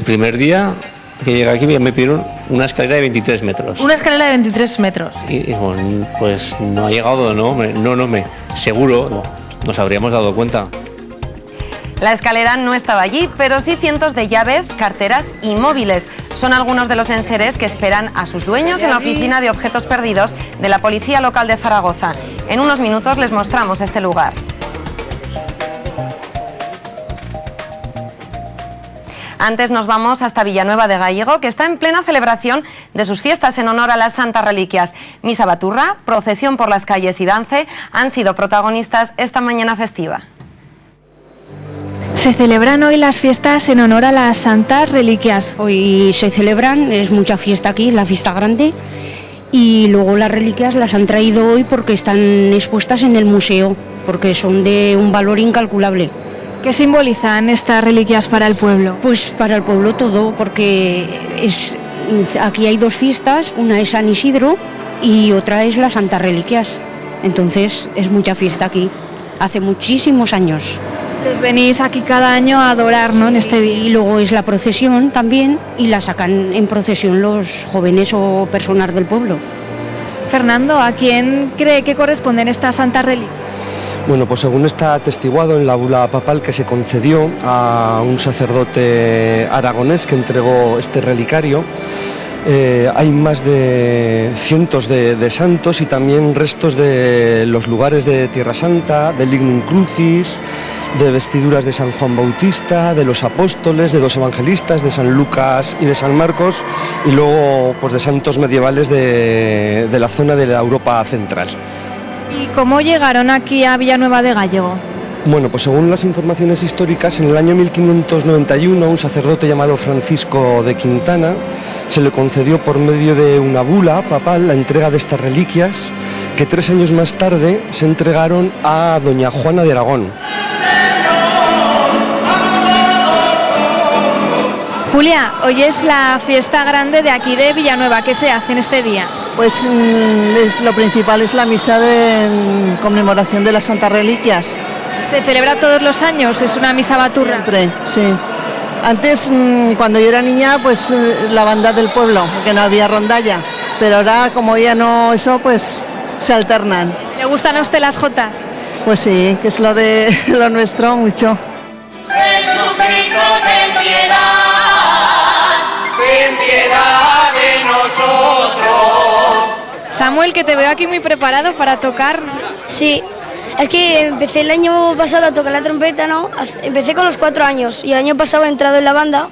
primer día que llegué aquí me pidieron una escalera de 23 metros. Una escalera de 23 metros. Y bueno, pues no ha llegado, seguro, no, nos habríamos dado cuenta. La escalera no estaba allí, pero sí cientos de llaves, carteras y móviles. Son algunos de los enseres que esperan a sus dueños en la oficina de objetos perdidos de la Policía Local de Zaragoza. En unos minutos les mostramos este lugar. Antes nos vamos hasta Villanueva de Gállego, que está en plena celebración de sus fiestas en honor a las Santas Reliquias. Misa baturra, procesión por las calles y dance han sido protagonistas esta mañana festiva. Se celebran hoy las fiestas en honor a las Santas Reliquias. Hoy se celebran, es mucha fiesta aquí, la fiesta grande, y luego las reliquias las han traído hoy porque están expuestas en el museo, porque son de un valor incalculable. ¿Qué simbolizan estas reliquias para el pueblo? Pues para el pueblo todo, porque aquí hay dos fiestas, una es San Isidro y otra es las Santas Reliquias. Entonces es mucha fiesta aquí, hace muchísimos años. Les venís aquí cada año a adorar, ¿no? Sí, en este día. Y luego es la procesión también y la sacan en procesión los jóvenes o personas del pueblo. Fernando, ¿a quién cree que corresponden estas Santas Reliquias? Bueno, pues según está atestiguado en la bula papal que se concedió a un sacerdote aragonés que entregó este relicario, hay más de cientos de santos y también restos de los lugares de Tierra Santa, del Lignum Crucis, de vestiduras de San Juan Bautista, de los apóstoles, de dos evangelistas, de San Lucas y de San Marcos, y luego pues de santos medievales de la zona de la Europa central. ¿Y cómo llegaron aquí a Villanueva de Gállego? Bueno, pues según las informaciones históricas, en el año 1591 un sacerdote llamado Francisco de Quintana se le concedió por medio de una bula papal la entrega de estas reliquias que 3 años más tarde se entregaron a doña Juana de Aragón. Julia, hoy es la fiesta grande de aquí de Villanueva. ¿Qué se hace en este día? Pues lo principal es la misa en conmemoración de las Santas Reliquias. ¿Se celebra todos los años? ¿Es una misa baturra? Siempre, sí. Antes, cuando yo era niña, pues la banda del pueblo, porque no había rondalla. Pero ahora, como ya no eso, pues se alternan. ¿Le gustan a usted las jotas? Pues sí, que es lo de lo nuestro, mucho. Jesucristo, ten piedad de nosotros. Samuel, que te veo aquí muy preparado para tocar, ¿no? Sí, es que empecé el año pasado a tocar la trompeta, ¿no? Empecé con los 4 años y el año pasado he entrado en la banda,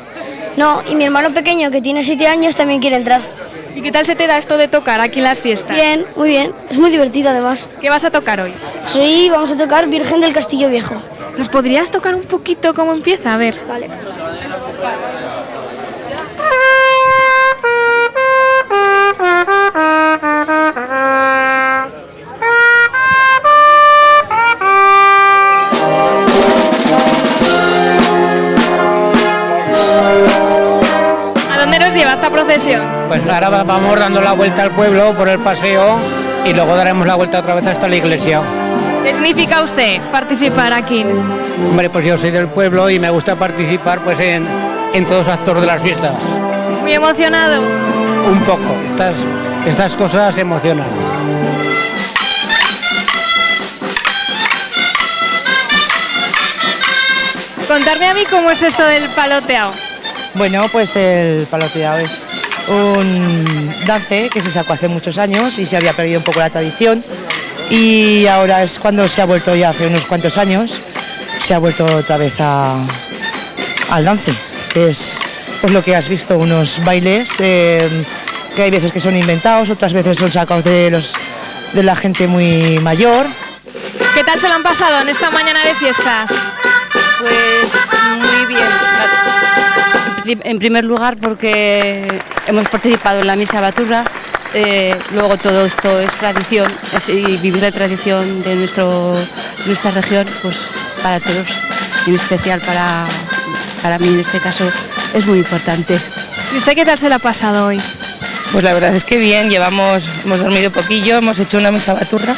¿no? Y mi hermano pequeño, que tiene 7 años, también quiere entrar. ¿Y qué tal se te da esto de tocar aquí en las fiestas? Bien, muy bien. Es muy divertido además. ¿Qué vas a tocar hoy? Vamos a tocar Virgen del Castillo Viejo. ¿Nos podrías tocar un poquito cómo empieza? A ver. Vale. Esta procesión? Pues ahora vamos dando la vuelta al pueblo por el paseo y luego daremos la vuelta otra vez hasta la iglesia. ¿Qué significa usted participar aquí? Hombre, pues yo soy del pueblo y me gusta participar pues en todos los actos de las fiestas. ¿Muy emocionado? Un poco, estas cosas emocionan. Contarme a mí cómo es esto del paloteado. Bueno, pues el paloteado es un dance que se sacó hace muchos años y se había perdido un poco la tradición y ahora es cuando se ha vuelto, ya hace unos cuantos años, se ha vuelto otra vez al dance, que es pues lo que has visto, unos bailes que hay veces que son inventados, otras veces son sacados de la gente muy mayor. ¿Qué tal se lo han pasado en esta mañana de fiestas? Pues muy bien. En primer lugar porque hemos participado en la misa baturra, luego todo esto es tradición y vivir la tradición de nuestra región, pues para todos, y en especial para mí en este caso es muy importante. ¿Y usted qué tal se lo ha pasado hoy? Pues la verdad es que bien, hemos dormido poquillo, hemos hecho una misa baturra,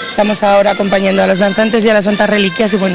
estamos ahora acompañando a los danzantes y a las Santas Reliquias y bueno.